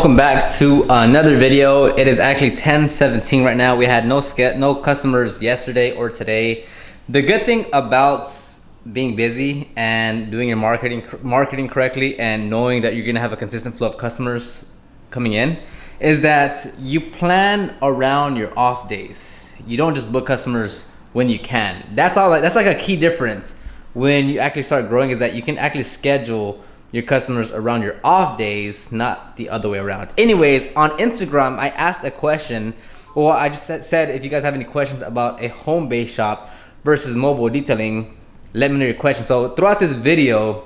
Welcome back to another video. It is actually 10:17 right now. We had no customers yesterday or today. The good thing about being busy and doing your marketing correctly and knowing that you're gonna have a consistent flow of customers coming in is that you plan around your off days. You don't just book customers when you can. That's like a key difference when you actually start growing, is that you can actually schedule your customers around your off days, not the other way around. Anyways, on Instagram, I asked a question, or I just said if you guys have any questions about a home-based shop versus mobile detailing, let me know your questions. So throughout this video,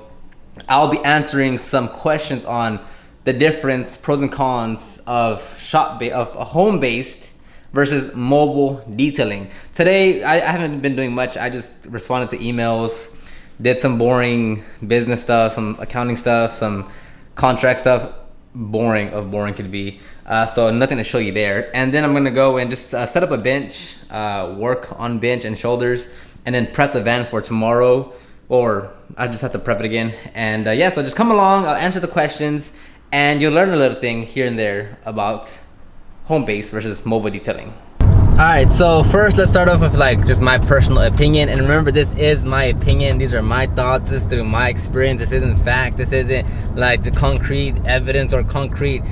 I'll be answering some questions on the difference, pros and cons of a home-based versus mobile detailing. Today, I haven't been doing much. I just responded to emails, did some boring business stuff, some accounting stuff, some contract stuff. Boring could be. So nothing to show you there. And then I'm gonna go and just set up a bench, work on bench and shoulders, and then prep the van for tomorrow, or I just have to prep it again. And yeah, so just come along, I'll answer the questions, and you'll learn a little thing here and there about home-based versus mobile detailing. Alright, so first let's start off with like just my personal opinion. And remember, this is my opinion, these are my thoughts, this is through my experience, this isn't fact, this isn't like the concrete evidence or concrete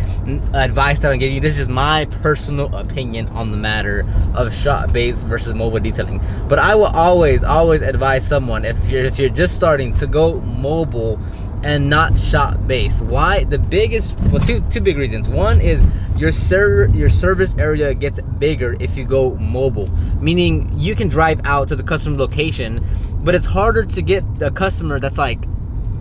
advice that I'll give you. This is my personal opinion on the matter of shop-based versus mobile detailing. But I will always advise someone, if you're just starting, to go mobile and not shop-based. Why? The biggest, well, two big reasons. One is your service area gets bigger if you go mobile, meaning you can drive out to the customer location, but it's harder to get the customer that's like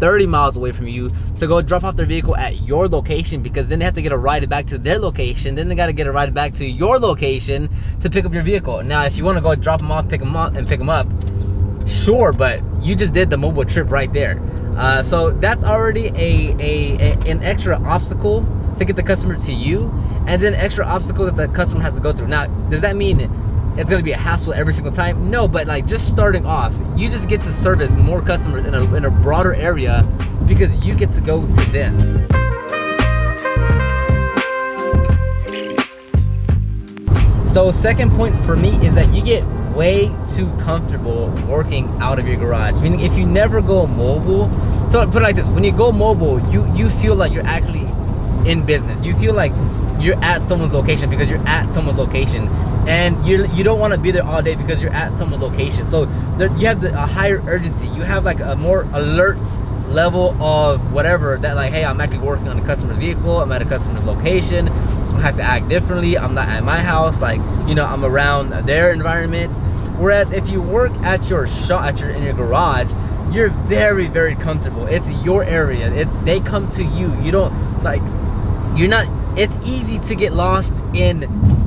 30 miles away from you to go drop off their vehicle at your location, because then they have to get a ride back to their location, then they got to get a ride back to your location to pick up your vehicle. Now, if you want to go drop them off, pick them up, sure, but you just did the mobile trip right there. So that's already an extra obstacle to get the customer to you, and then extra obstacle that the customer has to go through. Now, does that mean it's going to be a hassle every single time? No, but like just starting off, you just get to service more customers in a broader area because you get to go to them. So second point for me is that you get way too comfortable working out of your garage. Meaning, if you never go mobile, so put it like this: when you go mobile, you feel like you're actually in business. You feel like you're at someone's location because you're at someone's location, and you don't want to be there all day because you're at someone's location. So you have a higher urgency. You have like a more alert level of whatever, that like, hey, I'm actually working on a customer's vehicle, I'm at a customer's location, I have to act differently, I'm not at my house, like, you know, I'm around their environment. Whereas if you work at your shop, in your garage, you're very, very comfortable. It's your area. They come to you. You don't like, you're not, it's easy to get lost in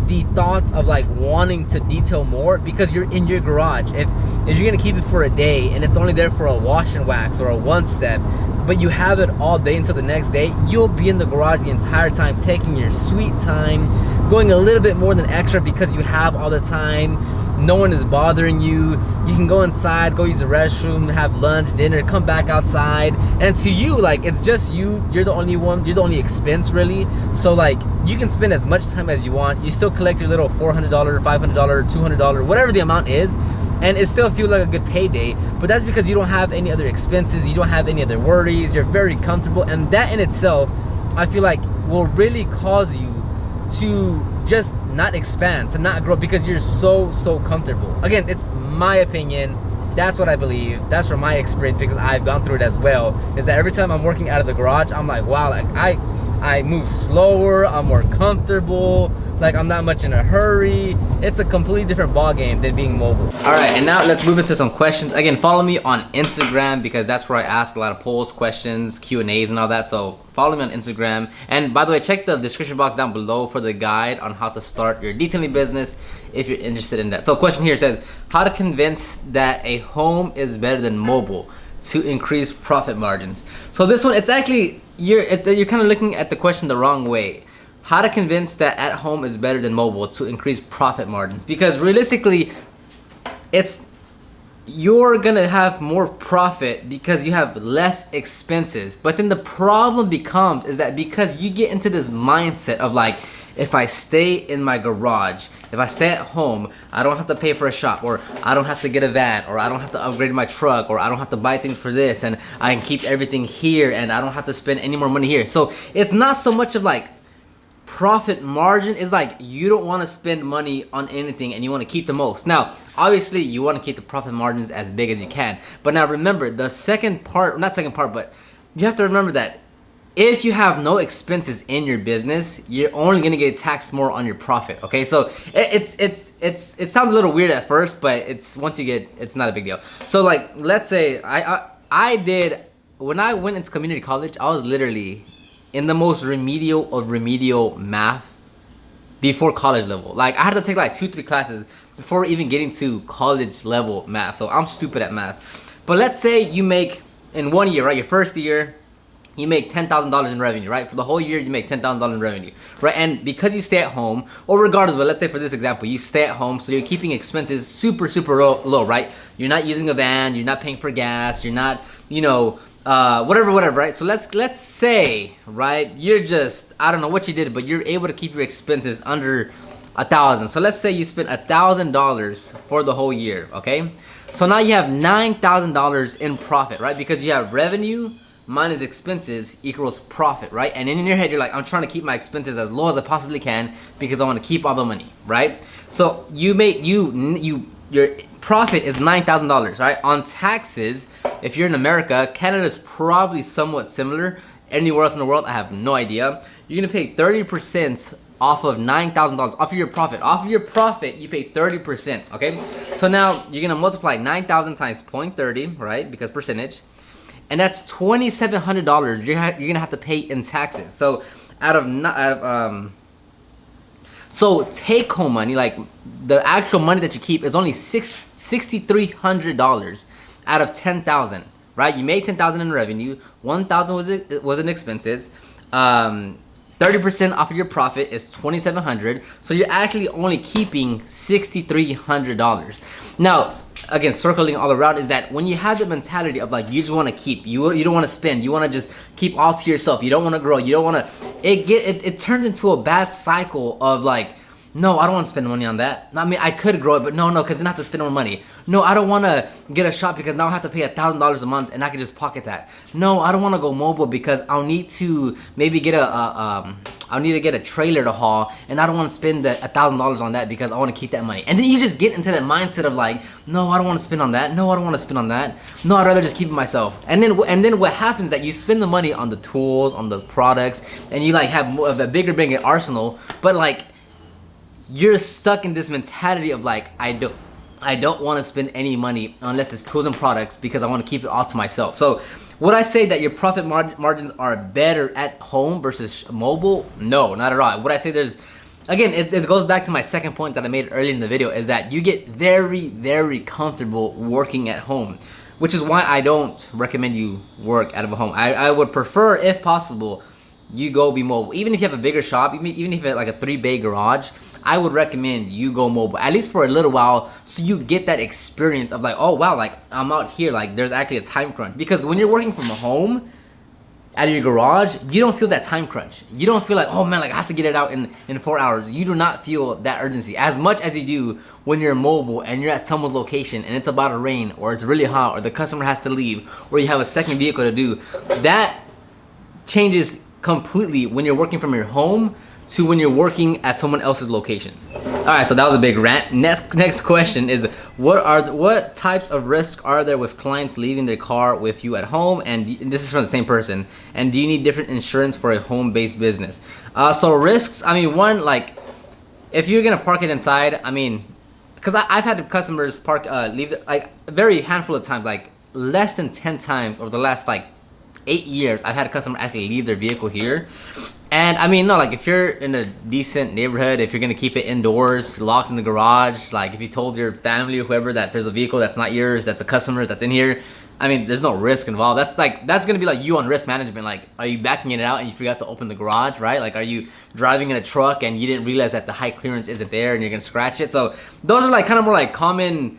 the thoughts of like wanting to detail more because you're in your garage. If you're gonna keep it for a day and it's only there for a wash and wax or a one step, but you have it all day until the next day, you'll be in the garage the entire time, taking your sweet time, going a little bit more than extra because you have all the time. No one is bothering you. You can go inside, go use the restroom, have lunch, dinner, come back outside. And to you, like, it's just you. You're the only one. You're the only expense, really. So, like, you can spend as much time as you want. You still collect your little $400, $500, $200, whatever the amount is, and it still feels like a good payday. But that's because you don't have any other expenses. You don't have any other worries. You're very comfortable. And that in itself, I feel like, will really cause you to just not expand, to not grow, because you're so comfortable. Again, it's my opinion. That's what I believe. That's from my experience, because I've gone through it as well. Is that every time I'm working out of the garage, I'm like, wow, like I move slower, I'm more comfortable, like I'm not much in a hurry. It's a completely different ball game than being mobile. All right, and now let's move into some questions. Again, follow me on Instagram because that's where I ask a lot of polls, questions, Q&As and all that. So follow me on Instagram. And by the way, check the description box down below for the guide on how to start your detailing business if you're interested in that. So question here says, how to convince that a home is better than mobile to increase profit margins. So this one, it's actually, you're kind of looking at the question the wrong way. How to convince that at home is better than mobile to increase profit margins. Because realistically, it's you're gonna have more profit because you have less expenses. But then the problem becomes is that because you get into this mindset of like, if I stay in my garage, if I stay at home, I don't have to pay for a shop, or I don't have to get a van, or I don't have to upgrade my truck, or I don't have to buy things for this, and I can keep everything here, and I don't have to spend any more money here. So it's not so much of like profit margin, is like you don't want to spend money on anything and you want to keep the most. Now, obviously you want to keep the profit margins as big as you can. But now remember, the second part, not second part, but you have to remember that if you have no expenses in your business, you're only gonna get taxed more on your profit. Okay, so it sounds a little weird at first, but it's once you get, it's not a big deal. So like, let's say I did, when I went into community college, I was literally in the most remedial of remedial math before college level. Like I had to take like 2-3 classes before even getting to college level math. So I'm stupid at math. But let's say you make in 1 year, right? Your first year, you make $10,000 in revenue, right? For the whole year, you make $10,000 in revenue, right? And because you stay at home, or regardless, but let's say for this example, you stay at home, so you're keeping expenses super, super low, right? You're not using a van, you're not paying for gas, you're not, you know, whatever, right? So let's say, right, you're just, I don't know what you did, but you're able to keep your expenses under $1,000. So let's say you spent $1,000 for the whole year, okay? So now you have $9,000 in profit, right? Because you have revenue minus expenses equals profit, right? And in your head, you're like, I'm trying to keep my expenses as low as I possibly can because I want to keep all the money, right? So you make, your profit is $9,000, right? On taxes, if you're in America, Canada is probably somewhat similar. Anywhere else in the world, I have no idea. You're gonna pay 30% off of $9,000, off of your profit. Off of your profit, you pay 30%, okay? So now you're gonna multiply 9,000 times 0.30, right? Because percentage. And that's $2,700 you're gonna have to pay in taxes. So so take home money, like the actual money that you keep, is only $6,300 out of 10,000, right? You made 10,000 in revenue, 1,000 was in expenses. 30% off of your profit is $2,700. So you're actually only keeping $6,300. Now, again, circling all around, is that when you have the mentality of like, you just want to keep, you don't want to spend, you want to just keep all to yourself, you don't want to grow, you don't want to, it turns into a bad cycle of like, no, I don't want to spend money on that. I mean, I could grow it, but no, because then I have to spend more money. No, I don't want to get a shop because now I have to pay $1,000 a month and I can just pocket that. No, I don't want to go mobile because I'll need to maybe get I'll need to get a trailer to haul, and I don't want to spend the $1,000 on that because I want to keep that money. And then you just get into that mindset of like, no, I don't want to spend on that. No, I don't want to spend on that. No, I'd rather just keep it myself. And then what happens is that you spend the money on the tools, on the products, and you like have a bigger arsenal, but like, you're stuck in this mentality of like, I don't want to spend any money unless it's tools and products because I want to keep it all to myself. So would I say that your profit margins are better at home versus mobile? No, not at all. Would I say there's, again, it goes back to my second point that I made earlier in the video, is that you get very, very comfortable working at home, which is why I don't recommend you work out of a home. I would prefer, if possible, you go be mobile. Even if you have a bigger shop, even if you have like a 3-bay garage, I would recommend you go mobile, at least for a little while, so you get that experience of like, oh wow, like I'm out here, like there's actually a time crunch. Because when you're working from home, out of your garage, you don't feel that time crunch. You don't feel like, oh man, like I have to get it out in 4 hours. You do not feel that urgency as much as you do when you're mobile and you're at someone's location and it's about to rain, or it's really hot, or the customer has to leave, or you have a second vehicle to do. That changes completely when you're working from your home to when you're working at someone else's location. Alright, so that was a big rant. Next question is, what types of risks are there with clients leaving their car with you at home? And this is from the same person. And do you need different insurance for a home-based business? So risks, I mean, one, like, if you're gonna park it inside, I mean, because I've had customers leave like a very handful of times, like less than 10 times over the last like 8 years, I've had a customer actually leave their vehicle here. And I mean, no, like if you're in a decent neighborhood, if you're gonna keep it indoors, locked in the garage, like if you told your family or whoever that there's a vehicle that's not yours, that's a customer that's in here, I mean, there's no risk involved. That's gonna be like you on risk management. Like, are you backing it out and you forgot to open the garage, right? Like, are you driving in a truck and you didn't realize that the high clearance isn't there and you're gonna scratch it? So those are like kind of more like common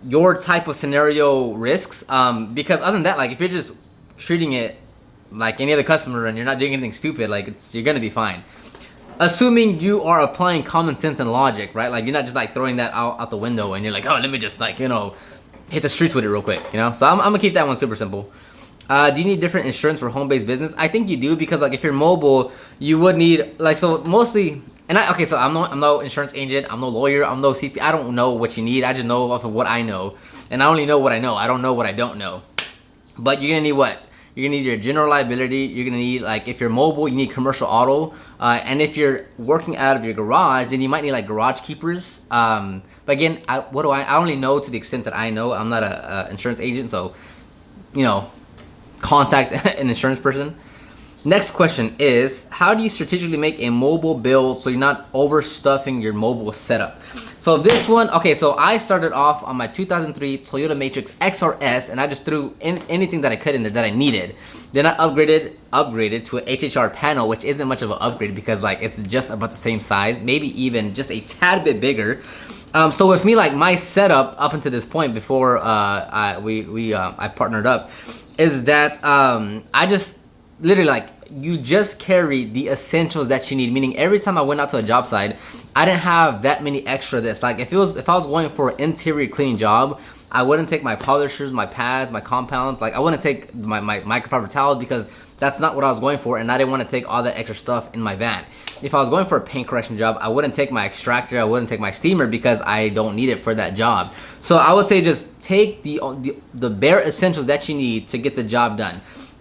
your type of scenario risks. Because other than that, like if you're just treating it like any other customer and you're not doing anything stupid, like you're gonna be fine. Assuming you are applying common sense and logic, right? Like you're not just like throwing that out the window and you're like, oh, let me just like, hit the streets with it real quick, So I'm gonna keep that one super simple. Do you need different insurance for home-based business? I think you do, because like if you're mobile, you would need like, so mostly, so I'm no insurance agent, I'm no lawyer, I'm no CP. I don't know what you need. I just know off of what I know, and I only know what I know. I don't know what I don't know. But you're gonna need what? You're gonna need your general liability. You're gonna need, like, if you're mobile, you need commercial auto. And if you're working out of your garage, then you might need like garage keepers. But again, I only know to the extent that I know. I'm not a insurance agent, so contact an insurance person. Next question is, how do you strategically make a mobile build so you're not overstuffing your mobile setup? So this one, okay, so I started off on my 2003 Toyota Matrix XRS, and I just threw anything that I could in there that I needed. Then I upgraded to an HHR panel, which isn't much of an upgrade because like it's just about the same size, maybe even just a tad bit bigger. So with me, like my setup up until this point before I partnered up, is that I just literally, like, you just carry the essentials that you need. Meaning every time I went out to a job site, I didn't have that many extra this. Like if I was going for an interior cleaning job, I wouldn't take my polishers, my pads, my compounds. Like I wouldn't take my microfiber towels because that's not what I was going for, and I didn't want to take all that extra stuff in my van. If I was going for a paint correction job, I wouldn't take my extractor, I wouldn't take my steamer because I don't need it for that job. So I would say just take the bare essentials that you need to get the job done.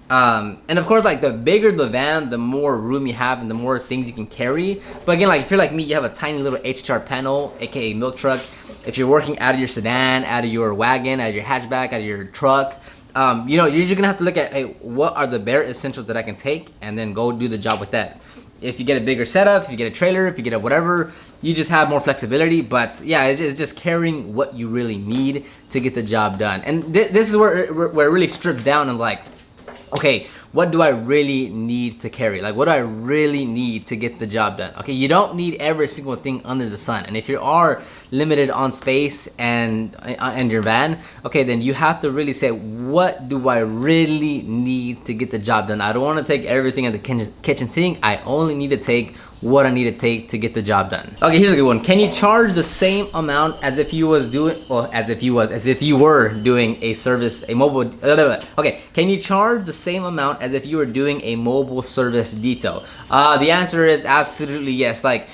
And of course, like the bigger the van, the more room you have and the more things you can carry. But again, like if you're like me, you have a tiny little HHR panel, aka milk truck. If you're working out of your sedan, out of your wagon, out of your hatchback, out of your truck, you're just gonna have to look at, hey, what are the bare essentials that I can take, and then go do the job with that. If you get a bigger setup, if you get a trailer, if you get a whatever, you just have more flexibility. But yeah, it's just carrying what you really need to get the job done. And this is where it really strips down and like, okay, what do I really need to carry? Like, what do I really need to get the job done? Okay, you don't need every single thing under the sun. And if you are limited on space and your van, okay, then you have to really say, what do I really need to get the job done? I don't want to take everything in the kitchen sink. I only need to take what I need to take to get the job done. Okay, here's a good one. Can you charge the same amount as if you were doing a service, a mobile, okay, can you charge the same amount as if you were doing a mobile service detail? The answer is absolutely yes. Like,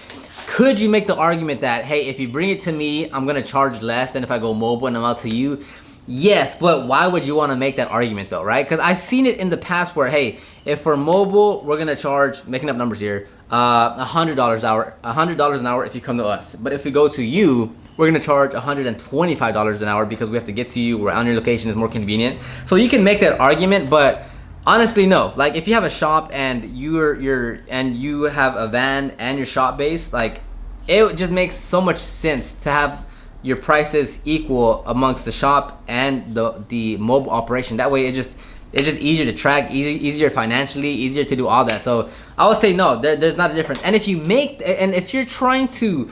could you make the argument that, hey, if you bring it to me, I'm gonna charge less than if I go mobile and I'm out to you? Yes, but why would you want to make that argument though, right? Because I've seen it in the past where, hey, if for mobile, we're gonna charge, making up numbers here, $100 an hour if you come to us. But if we go to you, we're gonna charge $125 an hour because we have to get to you. We're on your location, is more convenient. So you can make that argument, but honestly, no. Like if you have a shop and you have a van and your shop base, like it just makes so much sense to have your prices equal amongst the shop and the mobile operation. That way, it's just easier to track, easier financially, easier to do all that. So I would say no, there's not a difference. And if you're trying to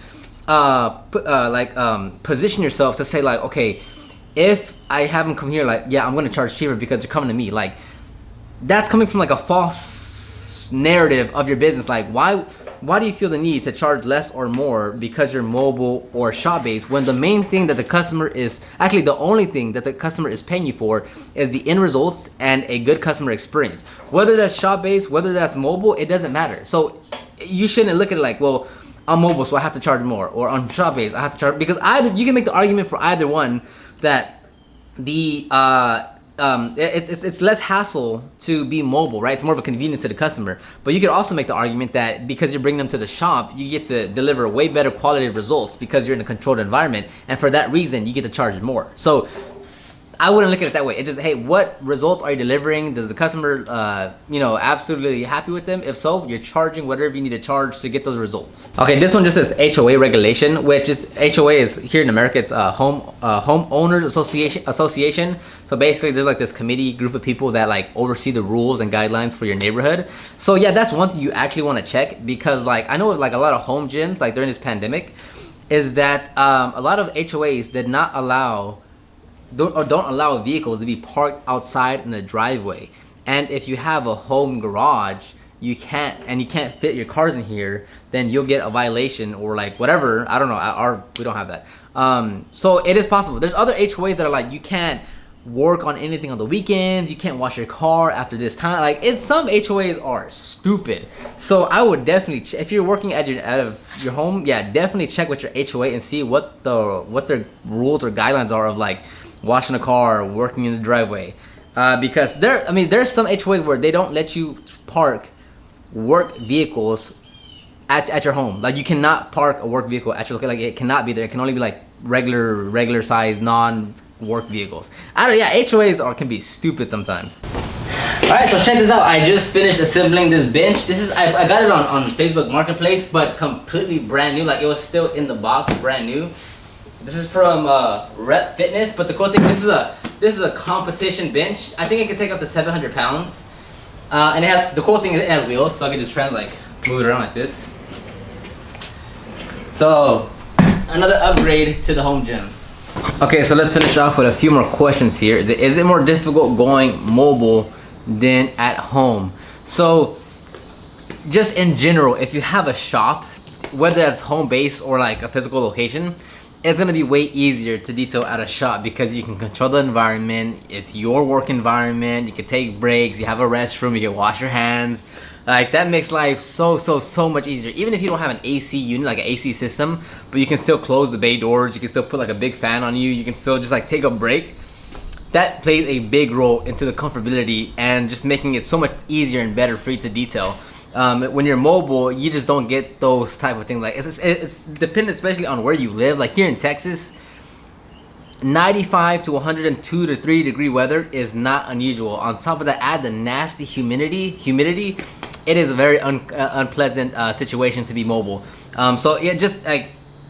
position yourself to say like, okay, if I have them come here, like, yeah, I'm gonna charge cheaper because they're coming to me, like that's coming from like a false narrative of your business. Like why do you feel the need to charge less or more because you're mobile or shop based, when the main thing that the customer is, actually the only thing that the customer is paying you for is the end results and a good customer experience? Whether that's shop based, whether that's mobile, it doesn't matter. So you shouldn't look at it like, well, I'm mobile, so I have to charge more, or I'm shop based, I have to charge, because either you can make the argument for either one that it's less hassle to be mobile, right? It's more of a convenience to the customer. But you could also make the argument that because you're bringing them to the shop, you get to deliver way better quality of results because you're in a controlled environment, and for that reason, you get to charge more. So I wouldn't look at it that way. It's just, hey, what results are you delivering? Does the customer, absolutely happy with them? If so, you're charging whatever you need to charge to get those results. Okay, this one just says HOA regulation, which is, HOA is, here in America, it's a homeowners association. So basically, there's like this committee group of people that like oversee the rules and guidelines for your neighborhood. So yeah, that's one thing you actually want to check, because like I know like a lot of home gyms, like during this pandemic, is that a lot of HOAs did not allow don't allow vehicles to be parked outside in the driveway. And if you have a home garage, you can't fit your cars in here, then you'll get a violation or like whatever. I don't know. We don't have that. So it is possible. There's other HOAs that are like you can't work on anything on the weekends. You can't wash your car after this time. Like some HOAs are stupid. So I would definitely if you're working out of your home, yeah, definitely check with your HOA and see what their rules or guidelines are of like washing a car, working in the driveway. Because there's some HOAs where they don't let you park work vehicles at your home. Like you cannot park a work vehicle at your location. Like it cannot be there. It can only be like regular size non-work vehicles. HOAs can be stupid sometimes. All right, so check this out. I just finished assembling this bench. I got it on Facebook Marketplace, but completely brand new. Like it was still in the box, brand new. This is from Rep Fitness, but the cool thing, this is a competition bench. I think it can take up to 700 pounds. And the cool thing is it has wheels, so I can just try and like move it around like this. So another upgrade to the home gym. Okay, so let's finish off with a few more questions here. Is it more difficult going mobile than at home? So just in general, if you have a shop, whether that's home base or like a physical location, it's gonna be way easier to detail at a shop because you can control the environment. It's your work environment. You can take breaks. You have a restroom. You can wash your hands. Like that makes life so much easier. Even if you don't have an AC unit, like an AC system, but you can still close the bay doors. You can still put like a big fan on you. You can still just like take a break. That plays a big role into the comfortability and just making it so much easier and better for you to detail. When you're mobile, you just don't get those type of things. Like it's dependent especially on where you live. Like here in Texas, 95 to 102 to 3 degree weather is not unusual. On top of that, add the nasty humidity. It is a very unpleasant situation to be mobile. So yeah, just like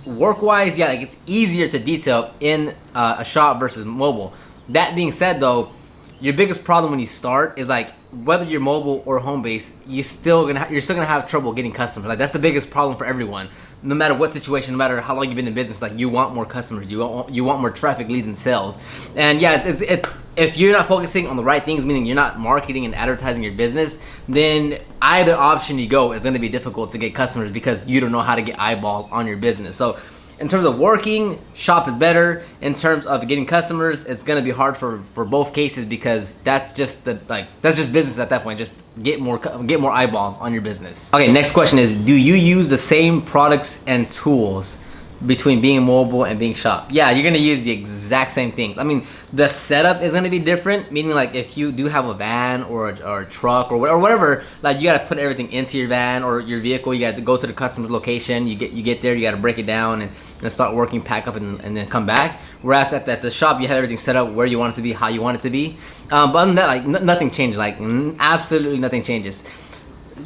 work-wise, yeah, like it's easier to detail in a shop versus mobile. That being said, though, your biggest problem when you start is like whether you're mobile or home based, you're still gonna have trouble getting customers. Like that's the biggest problem for everyone. No matter what situation, no matter how long you've been in business, like you want more customers, you want more traffic, leads, and sales. And yeah, it's if you're not focusing on the right things, meaning you're not marketing and advertising your business, then either option you go is going to be difficult to get customers because you don't know how to get eyeballs on your business. So in terms of working, shop is better. In terms of getting customers, it's gonna be hard for both cases because that's just business at that point. Just get more eyeballs on your business. Okay, next question is: do you use the same products and tools between being mobile and being shop? Yeah, you're gonna use the exact same things. I mean, the setup is gonna be different. Meaning, like if you do have a van or a truck or whatever, like you gotta put everything into your van or your vehicle. You gotta go to the customer's location. You get there. You gotta break it down and start working, pack up, and then come back. Whereas at the shop, you have everything set up where you want it to be, how you want it to be. But other than that, like nothing changes. Like absolutely nothing changes.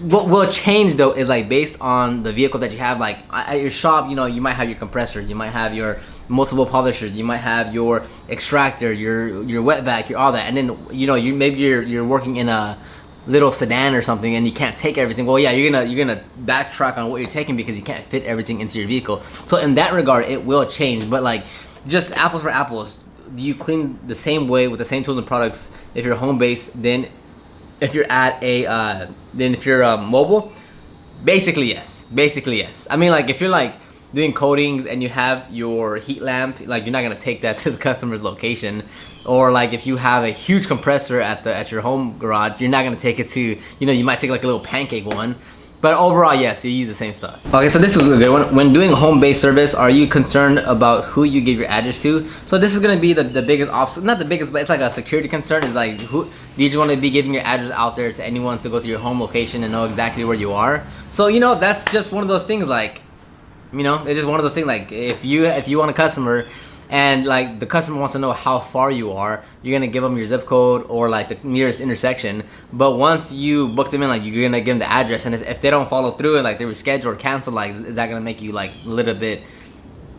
What will change though is like based on the vehicle that you have. Like at your shop, you might have your compressor, you might have your multiple polishers, you might have your extractor, your wet vac, your all that, and then you're working in a little sedan or something and you can't take everything. Well, yeah, you're gonna backtrack on what you're taking because you can't fit everything into your vehicle. So in that regard, it will change. But like just apples for apples, do you clean the same way with the same tools and products if you're home based than if you're mobile? Basically yes. I mean, like if you're like doing coatings and you have your heat lamp, like you're not gonna take that to the customer's location. Or like if you have a huge compressor at your home garage, you're not gonna take it to, you might take like a little pancake one. But overall, yes, you use the same stuff. Okay, so this was a good one. When doing home-based service, are you concerned about who you give your address to? So this is gonna be the biggest obstacle, not the biggest, but it's like a security concern. Is like, who do you want to be giving your address out there to anyone to go to your home location and know exactly where you are? So that's just one of those things. Like, it's just one of those things. Like if you want a customer, and like the customer wants to know how far you are, you're gonna give them your zip code or like the nearest intersection. But once you book them in, like you're gonna give them the address, and if they don't follow through and like they reschedule or cancel, like is that gonna make you like a little bit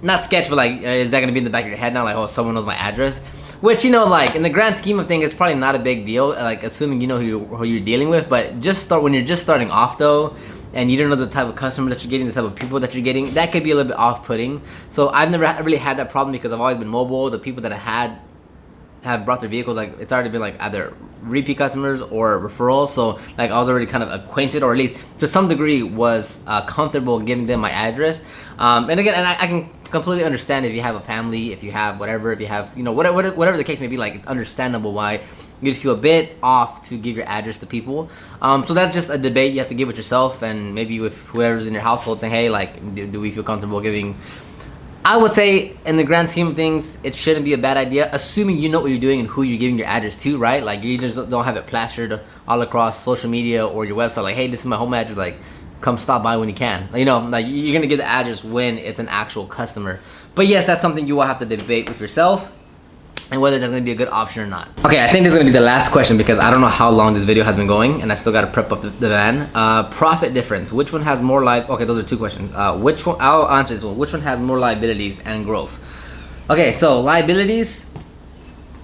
not sketch, but like is that gonna be in the back of your head now, like, oh, someone knows my address? Which like in the grand scheme of things, it's probably not a big deal, like assuming you know who you're dealing with. But when you're just starting off though, and you don't know the type of customers that you're getting, the type of people that you're getting, that could be a little bit off-putting. So I've never really had that problem because I've always been mobile. The people that I had have brought their vehicles, like it's already been like either repeat customers or referrals. So like I was already kind of acquainted, or at least to some degree was comfortable giving them my address. And again, and I can completely understand if you have a family, if you have whatever, if you have, you know, whatever the case may be, like it's understandable why you just feel a bit off to give your address to people. So that's just a debate you have to give with yourself and maybe with whoever's in your household, saying, hey, like, do we feel comfortable giving? I would say in the grand scheme of things, it shouldn't be a bad idea, assuming you know what you're doing and who you're giving your address to, right? Like you just don't have it plastered all across social media or your website, like, hey, this is my home address, like come stop by when you can. You know, like you're gonna give the address when it's an actual customer. But yes, that's something you will have to debate with yourself and whether that's gonna be a good option or not. Okay, I think this is gonna be the last question because I don't know how long this video has been going and I still gotta prep up the van. Profit difference, which one has more okay, those are two questions. Which one, I'll answer this one. Which one has more liabilities and growth? Okay, so liabilities,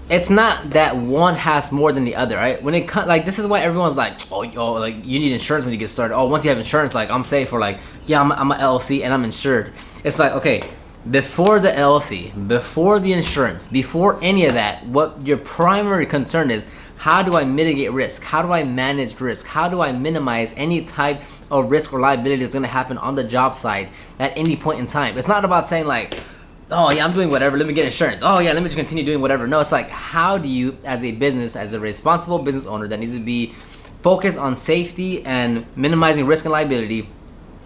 it's not that one has more than the other, right? When it comes, like, this is why everyone's like, oh, like you need insurance when you get started. Oh, once you have insurance, like I'm safe, or like, yeah, I'm a LLC and I'm insured. It's like, okay, before the LLC, before the insurance, before any of that, what your primary concern is, how do I mitigate risk? How do I manage risk? How do I minimize any type of risk or liability that's gonna happen on the job site at any point in time? It's not about saying like, oh yeah, I'm doing whatever, let me get insurance. Oh yeah, let me just continue doing whatever. No, it's like, how do you, as a business, as a responsible business owner that needs to be focused on safety and minimizing risk and liability,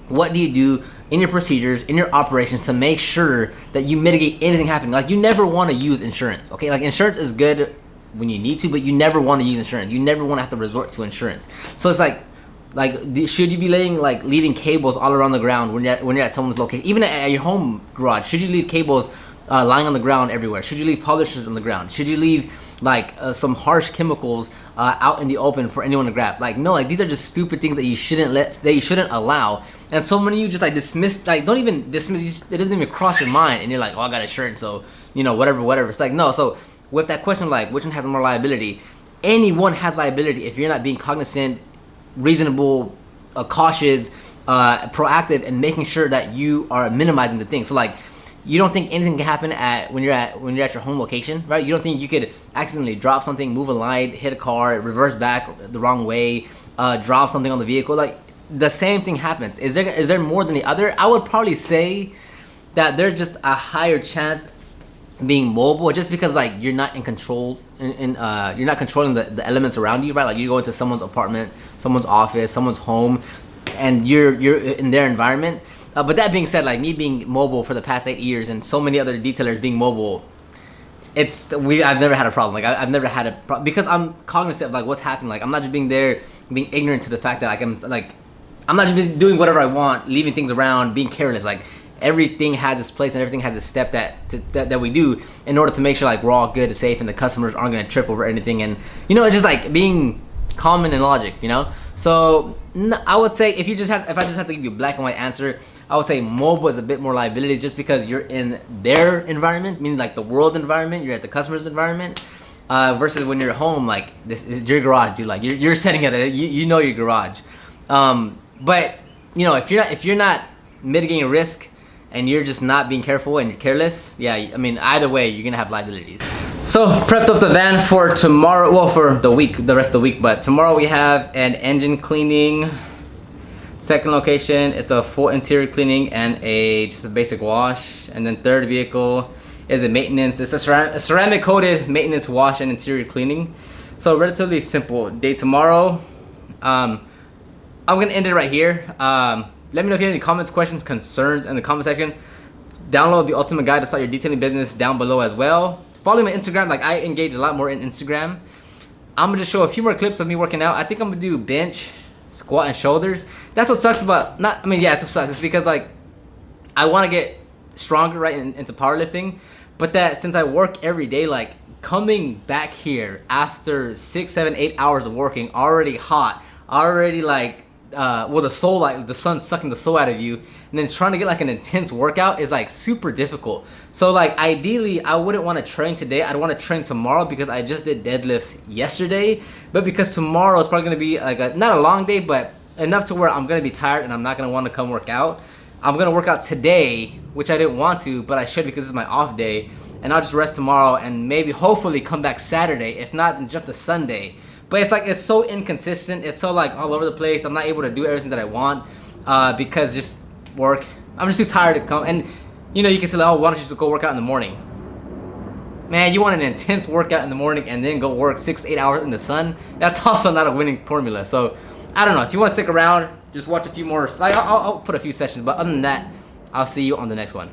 what do you do in your procedures, in your operations to make sure that you mitigate anything happening? Like you never want to use insurance, okay? Like insurance is good when you need to, but you never want to use insurance. You never want to have to resort to insurance. So it's like should you be leaving cables all around the ground when you're at someone's location, even at your home garage? Should you leave cables lying on the ground everywhere? Should you leave polishers on the ground? Should you leave some harsh chemicals out in the open for anyone to grab? Like no, like these are just stupid things that you shouldn't allow. And so many of you just like dismiss, like don't even dismiss, it doesn't even cross your mind, and you're like, oh, I got insurance, so you know, whatever. It's like, no. So with that question, like which one has more liability, anyone has liability if you're not being cognizant, reasonable, cautious, proactive, and making sure that you are minimizing the thing. So like, you don't think anything can happen when you're at your home location, right? You don't think you could accidentally drop something, move a light, hit a car, reverse back the wrong way, drop something on the vehicle. Like the same thing happens. Is there more than the other? I would probably say that there's just a higher chance being mobile, just because like you're not in control, you're not controlling the elements around you, right? Like you go into someone's apartment, someone's office, someone's home, and you're in their environment. But that being said, like me being mobile for the past 8 years and so many other detailers being mobile, I've never had a problem. Like I've never had a problem because I'm cognizant of like what's happening. Like I'm not just being there, being ignorant to the fact that I'm not just doing whatever I want, leaving things around, being careless. Like everything has its place and everything has a step that we do in order to make sure like we're all good and safe and the customers aren't gonna trip over anything. And you know, it's just like being common and logic, you know. So I would say if I just have to give you a black and white answer, I would say mobile is a bit more liabilities just because you're in their environment, meaning like the world environment, you're at the customer's environment, versus when you're at home, like this is your garage, dude. Like you're setting it, you know your garage. But you know, if you're not mitigating risk and you're just not being careful and you're careless, yeah, I mean either way you're gonna have liabilities. So prepped up the van for tomorrow, well for the rest of the week, but tomorrow we have an engine cleaning. Second location, it's a full interior cleaning and just a basic wash. And then third vehicle is a maintenance. It's a ceramic coated maintenance wash and interior cleaning. So relatively simple day tomorrow. I'm gonna end it right here. Let me know if you have any comments, questions, concerns in the comment section. Download the ultimate guide to start your detailing business down below as well. Follow me on Instagram. Like I engage a lot more in Instagram. I'm gonna just show a few more clips of me working out. I think I'm gonna do bench, squat, and shoulders. That's what sucks about it's what sucks. It's because like I want to get stronger, right, into powerlifting, but that since I work every day, like coming back here after 6, 7, 8 hours of working, already hot, already like the soul, like the sun's sucking the soul out of you, and then trying to get like an intense workout is like super difficult. So like ideally I wouldn't want to train today. I'd want to train tomorrow because I just did deadlifts yesterday, but because tomorrow is probably going to be like not a long day, but enough to where I'm going to be tired and I'm not going to want to come work out. I'm going to work out today, which I didn't want to, but I should because it's my off day. and I'll just rest tomorrow and maybe hopefully come back Saturday. If not, then jump to Sunday. But it's like, it's so inconsistent. It's so like all over the place. I'm not able to do everything that I want because just work. I'm just too tired to come. And you know, you can say like, oh, why don't you just go work out in the morning? Man, you want an intense workout in the morning and then go work 6 to 8 hours in the sun? That's also not a winning formula. So I don't know. If you want to stick around, just watch a few more. Like I'll put a few sessions, but other than that, I'll see you on the next one.